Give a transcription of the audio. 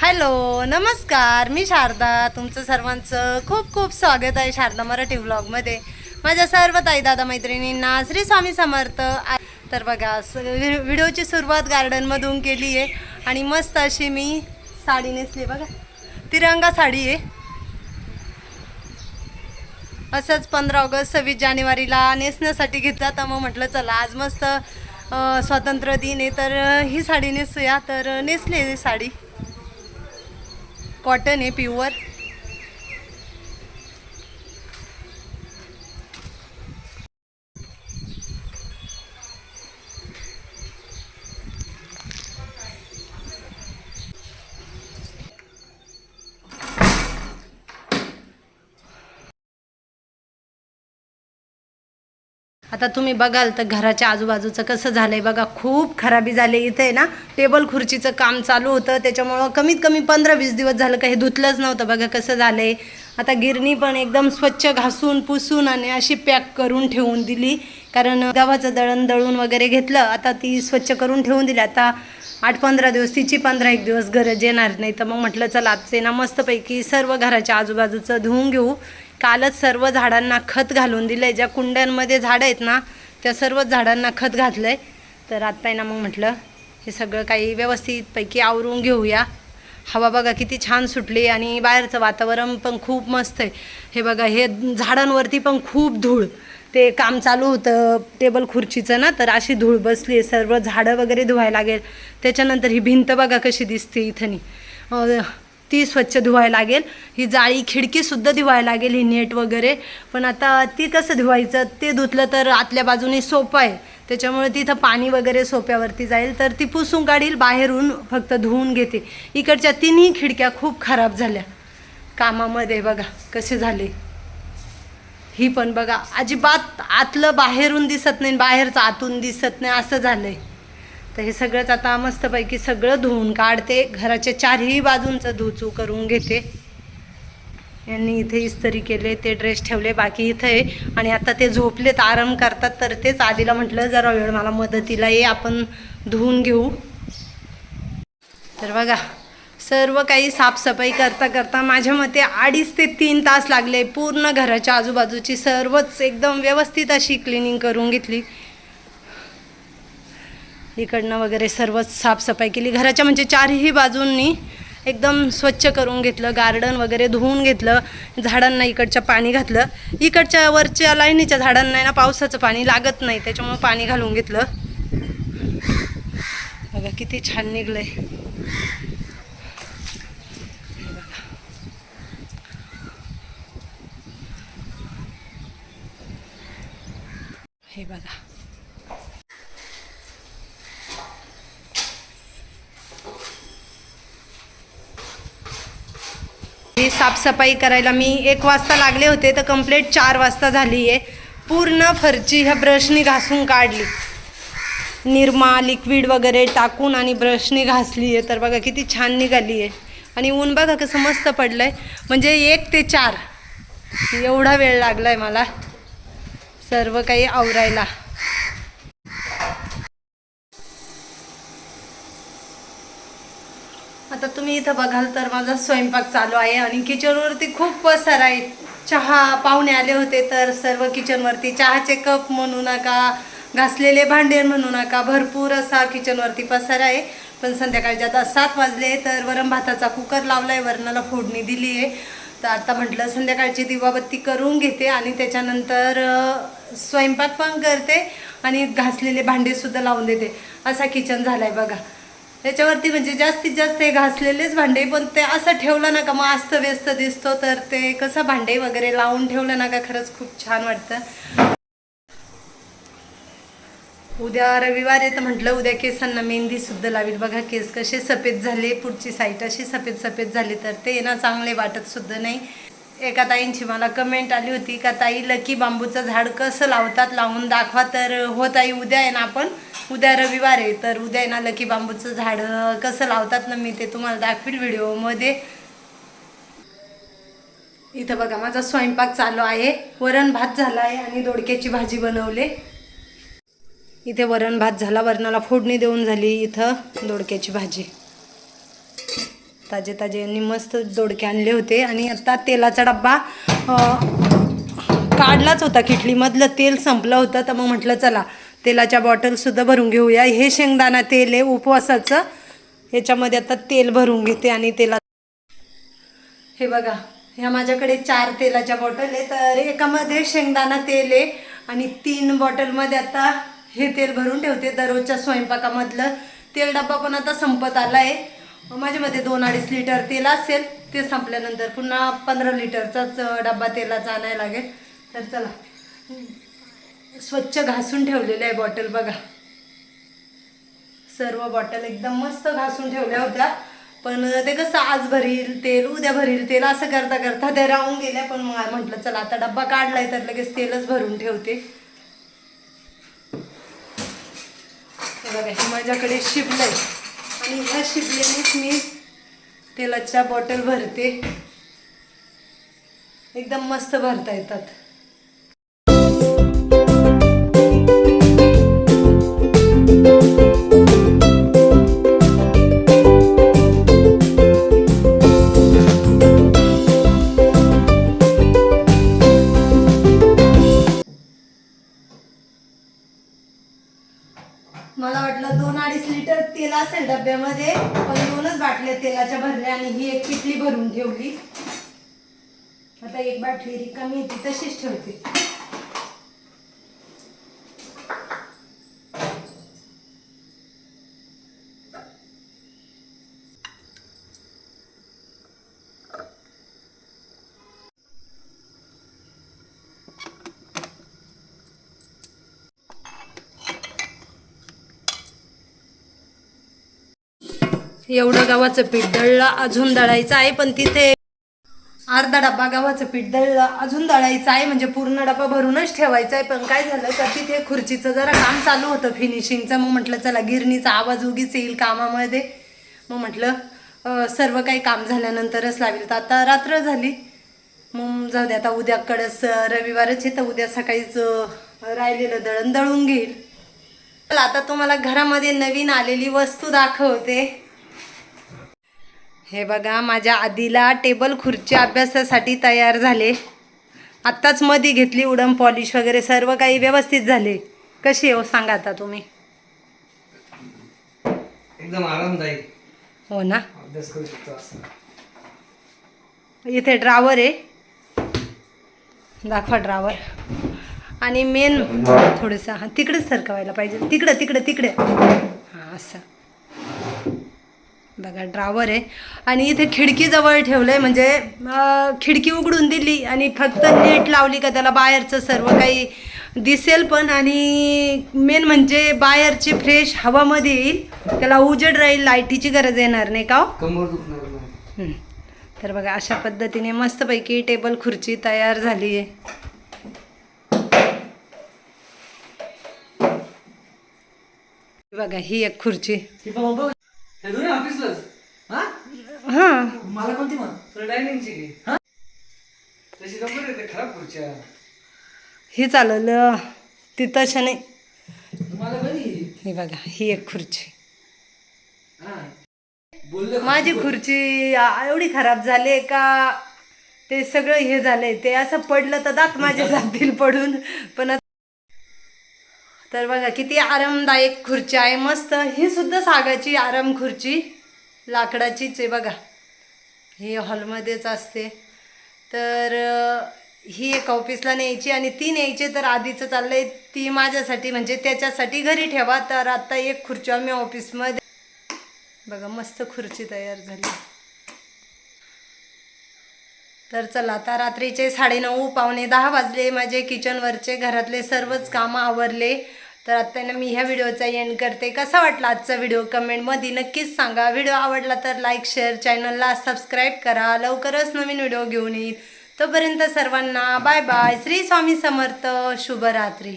Hello नमस्कार, मी शारदा. तुमचं सर्वांचं खूप खूप स्वागत आहे शारदा मराठी व्लॉगमध्ये. माझ्या सर्व ताई दादा मैत्रिणींना श्री स्वामी समर्थ. तर बघा व्हिडिओची सुरुवात गार्डनमधून केली आहे आणि मस्त अशी मी साडी नेसली. बघा तिरंगा साडी आहे. असंच 15 ऑगस्ट 26 जानेवारीला नेसण्यासाठी घेतला. तर मग म्हटलं चला आज मस्त स्वातंत्र्य दिन आहे तर ही साडी नेसूया. तर नेसली आहे साडी. कॉटन आहे प्युअर. आता तुम्ही बघाल तर घराच्या आजूबाजूचं कसं झालंय बघा. खूप खराबी झाली. इथे ना टेबल खुर्चीचं काम चालू होतं, त्याच्यामुळं कमीत कमी 15-20 दिवस झालं काही धुतलंच नव्हतं. बघा कसं झालंय. आता गिरणी पण एकदम स्वच्छ घासून पुसून आणि अशी पॅक करून ठेवून दिली, कारण गव्हाचं दळण दळून वगैरे घेतलं. आता ती स्वच्छ करून ठेवून दिली. आता 8-15 दिवस तिची 15-1 दिवस गरज येणार नाही. तर मग म्हटलं चला आजचे ना मस्तपैकी सर्व घराच्या आजूबाजूचं धुवून घेऊ. कालच सर्व झाडांना खत घालून दिलं आहे. ज्या कुंड्यांमध्ये झाडं आहेत ना त्या सर्वच झाडांना खत घातलं आहे. तर आत्ता आहे ना मग म्हटलं हे सगळं काही व्यवस्थितपैकी आवरून घेऊया. हवा बघा किती छान सुटली आणि बाहेरचं वातावरण पण खूप मस्त आहे. हे बघा हे झाडांवरती पण खूप धूळ. ते काम चालू होतं टेबल खुर्चीचं ना, तर अशी धूळ बसली आहे. सर्व झाडं वगैरे धुवायला लागेल. त्याच्यानंतर ही भिंत बघा कशी दिसते इथं ती स्वच्छ धुवायला लागेल. ही जाळी खिडकीसुद्धा धुवायला लागेल, ही नेट वगैरे. पण आता ती कसं धुवायचं, ते धुतलं तर आतल्या बाजूने सोपं आहे, त्याच्यामुळे तिथं पाणी वगैरे सोप्यावरती जाईल. तर ती पुसून काढील, बाहेरून फक्त धुवून घेते. इकडच्या तिन्ही खिडक्या खूप खराब झाल्या कामामध्ये. बघा कसे झाले. ही पण बघा अजिबात आतलं बाहेरून दिसत नाही, बाहेरचं आतून दिसत नाही, असं झालं आहे. तर हे सगळंच आता मस्तपैकी सगळं धुवून काढते. घराच्या चारही बाजूंचं धुचू करून घेते. यांनी इथे इस्त्री केले, ते ड्रेस ठेवले बाकी इथं आहे. आणि आता ते झोपलेत, आराम करतात. तर तेच आधीला म्हटलं जरा वेळ मला मदतीला ये, आपण धुवून घेऊ. तर बघा सर्व काही साफसफाई करता करता माझ्या मते 2.5 ते 3 तास लागले. पूर्ण घराच्या आजूबाजूची सर्वच एकदम व्यवस्थित अशी क्लिनिंग करून घेतली. इकडनं वगैरे सर्वच साफसफाई केली घराच्या, म्हणजे चारही बाजूंनी एकदम स्वच्छ करून घेतलं. गार्डन वगैरे धुवून घेतलं. झाडांना इकडच्या पाणी घातलं. इकडच्या वरच्या लाईनीच्या झाडांना ना पावसाचं पाणी लागत नाही, त्याच्यामुळे पाणी घालून घेतलं. बघा किती छान निघलंय. हे बघा ही साफसफाई करायला मी 1 वाजता लागले होते, तर कंप्लीट 4 वाजता झाली आहे. पूर्ण फरची ह्या ब्रशनी घासून काढली. निरमा लिक्विड वगैरे टाकून आणि ब्रशनी घासली आहे. तर बघा किती छान निघाली आहे. आणि ऊन बघा कसं मस्त पडलं आहे. म्हणजे 1 ते 4 एवढा वेळ लागला आहे मला सर्व काही आवरायला. आता तुम्ही इथं बघाल तर माझा स्वयंपाक चालू आहे आणि किचनवरती खूप पसारा आहे. चहा पाहुणे आले होते तर सर्व किचनवरती चहाचे कप म्हणू नका, घासलेले भांडे म्हणू नका, भरपूर असा किचनवरती पसारा आहे. पण संध्याकाळचे आता 7 वाजले तर वरण भाताचा कुकर लावला आहे, वरणाला फोडणी दिली आहे. तर आता म्हटलं संध्याकाळची दिवाबत्ती करून घेते आणि त्याच्यानंतर स्वयंपाक पण करते आणि घासलेले भांडेसुद्धा लावून देते. असा किचन झाला आहे बघा. त्याच्यावरती म्हणजे जास्तीत जास्त हे घासलेलेच भांडे, पण ते असं ठेवलं ना का मग अस्तव्यस्त दिसतो. तर ते कसं भांडे वगैरे लावून ठेवलं ना का खरंच खूप छान वाटतं. उद्या रविवार आहे तर म्हटलं उद्या केसांना मेहंदीसुद्धा लावेल. बघा केस कसे सफेद झाले, पुढची साईड अशी सफेद सफेद झाली तर ते ना चांगले वाटतसुद्धा नाही. एका ताईंची मला कमेंट आली होती का ताई लकी बांबूचं झाड कसं लावतात, लावून दाखवा. तर हो ताई, उद्या आहे ना आपण, उद्या रविवार आहे तर उद्या आहे ना लकी बांबूचं झाड कसं लावतात ना मी ते तुम्हाला दाखवील व्हिडिओमध्ये. इथं बघा माझा स्वयंपाक चालू आहे. वरण भात झाला आहे आणि दोडक्याची भाजी बनवले. इथे वरण भात झाला, वरणाला फोडणी देऊन झाली. इथं दोडक्याची भाजी. ताजे ताजे यांनी मस्त दोडके आणले होते. आणि आता तेलाचा डब्बा काढलाच होता, किटलीमधलं तेल संपलं होतं, तर मग म्हटलं चला तेलाच्या बॉटलसुद्धा भरून घेऊया. हे शेंगदाणा तेल आहे उपवासाचं, ह्याच्यामध्ये आता तेल भरून घेते. आणि तेला हे बघा, ह्या माझ्याकडे 4 तेलाच्या बॉटल आहे. तर एकामध्ये शेंगदाणा तेल आहे आणि 3 बॉटलमध्ये आता हे तेल भरून ठेवते. दररोजच्या स्वयंपाकामधलं तेल डब्बा पण आता संपत आला आहे. माझ्यामध्ये 2-2.5 लिटर तेल असेल, ते संपल्यानंतर पुन्हा 15 लिटरचाच डब्बा तेलाचा आणायला लागेल. तर चला, स्वच्छ घासून ठेवलेलं आहे बॉटल बघा. सर्व बॉटल एकदम मस्त घासून ठेवल्या होत्या, पण ते कसं आज भरील तेल उद्या भरील तेल असं करता करता ते राहून गेल्या. पण मग म्हटलं चला आता डब्बा काढलाय तर लगेच तेलच भरून ठेवते. हे बघा, हे माझ्याकडे शिपलंय आणि ह्या शिपलेनेच मी तेलाच्या बॉटल भरते. एकदम मस्त भरता येतात. मला वाटलं 2-2.5 लिटर तेल असेल डब्यामध्ये, पण 2च बाटल्या तेलाच्या भरल्या आणि ही एक किटली भरून ठेवली. आता एक बाटली रिकामी होती तशीच ठेवते. एवढं गव्हाचं पीठ दळलं, अजून दळायचं आहे. पण तिथे अर्धा डब्बा गव्हाचं पीठ दळलं, अजून दळायचं आहे. म्हणजे पूर्ण डब्बा भरूनच ठेवायचा आहे. पण काय झालं तर तिथे खुर्चीचं जरा काम चालू होतं फिनिशिंगचं. मग म्हटलं चला गिरणीचा आवाज उगीच येईल कामामध्ये, मग म्हटलं सर्व काही काम झाल्यानंतरच लावेल. तर आता रात्र झाली, मग जाऊ दे आता उद्याकडेच रविवारच आहे, तर उद्या सकाळीच राहिलेलं दळण दळून घेईल. चला आता तुम्हाला घरामध्ये नवीन आलेली वस्तू दाखवते. हे बघा, माझ्या आधीला टेबल खुर्ची अभ्यासासाठी तयार झाले. आत्ताच मध्ये घेतली, उडन पॉलिश वगैरे सर्व काही व्यवस्थित झाले. कशी हो सांगा आता तुम्ही? एकदम आरामदायी. हो ना, अभ्यास करू शकतो असं. इथे ड्रावर आहे, दाखवा ड्रावर. आणि मेन थोडंसं हां तिकडेच सरकवायला पाहिजे, तिकडं तिकडं तिकडे हां असं बघा ड्रावर आहे. आणि इथे खिडकीजवळ ठेवलं आहे, म्हणजे खिडकी उघडून दिली आणि फक्त नेट लावली का त्याला बाहेरचं सर्व काही दिसेल पण. आणि मेन म्हणजे बाहेरची फ्रेश हवामध्ये येईल, त्याला उजेड राहील, लाईटीची गरज येणार नाही का? कंबर दुखणार नाही. तर बघा अशा पद्धतीने मस्तपैकी टेबल खुर्ची तयार झाली आहे. बघा ही एक खुर्ची. हां मला कोणती म्हण डायनिंगची घे. तशी कंबर येते खराब खुर्च्या. ही चालवलं ती तशा नाही. तुम्हाला बरी. हे बघा ही एक खुर्ची. माझी खुर्ची एवढी खराब झाली का ते सगळं हे झालंय, ते असं पडलं तर दात माझे जातील पडून. पण तर बघा किती आरामदायक खुर्ची आहे, मस्त. ही सुद्धा सागाची आराम खुर्ची, लाकडाचीच आहे बघा. ही हॉलमध्येच असते. तर ही एक ऑफिसला न्यायची आणि ती न्यायची. तर आधीचं चाललंय ती माझ्यासाठी म्हणजे त्याच्यासाठी घरी ठेवा. तर आता एक खुर्ची आम्ही ऑफिसमध्ये बघा मस्त खुर्ची तयार झाली. तर चला आता रात्रीचे 9:30 9:45 वाजले. माझे किचनवरचे घरातले सर्वच कामं आवरले. तर आता ना मी ह्या व्हिडिओचा एंड करते. कसा वाटला आजचा व्हिडिओ कमेंटमध्ये नक्कीच सांगा. व्हिडिओ आवडला तर लाईक शेअर, चॅनलला सबस्क्राईब करा. लवकरच नवीन व्हिडिओ घेऊन येईल. तोपर्यंत सर्वांना बाय बाय. श्री स्वामी समर्थ. शुभरात्री.